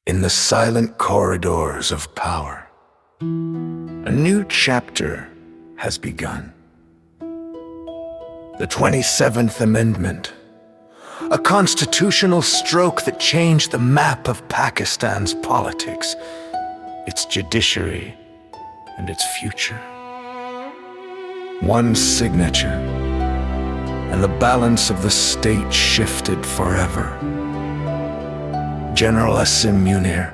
in the silent corridors of power. A new chapter has begun. The 27th Amendment, a constitutional stroke that changed the map of Pakistan's politics, its judiciary, and its future. One signature, and the balance of the state shifted forever. General Asim Munir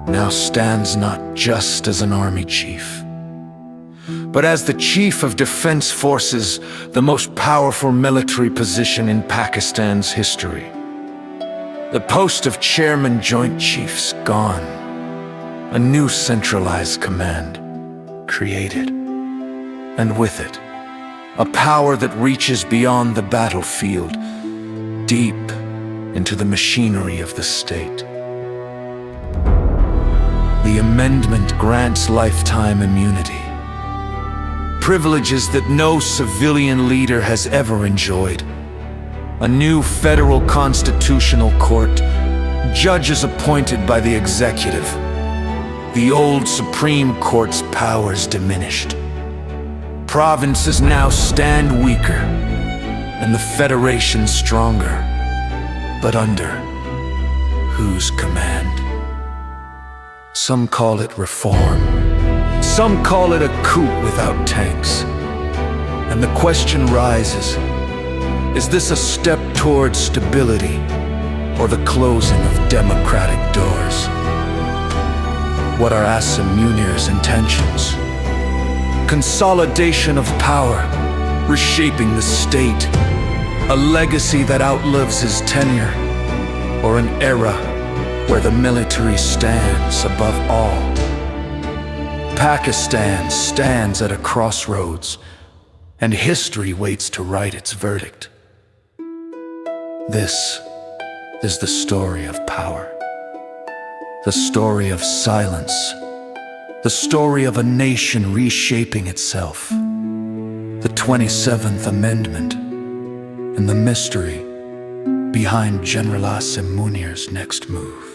now stands not just as an army chief, but as the Chief of Defense Forces, the most powerful military position in Pakistan's history. The post of Chairman Joint Chiefs gone, a new centralized command created, and with it, a power that reaches beyond the battlefield, deep into the machinery of the state. The amendment grants lifetime immunity, privileges that no civilian leader has ever enjoyed. A new federal constitutional court, judges appointed by the executive. The old Supreme Court's powers diminished. Provinces now stand weaker, and the Federation stronger. But under whose command? Some call it reform. Some call it a coup without tanks. And the question rises, is this a step towards stability or the closing of democratic doors? What are Asim Munir's intentions? Consolidation of power, reshaping the state, a legacy that outlives his tenure, or an era where the military stands above all. Pakistan stands at a crossroads, and history waits to write its verdict. This is the story of power, the story of silence, the story of a nation reshaping itself, the 27th Amendment, and the mystery behind General Asim Munir's next move.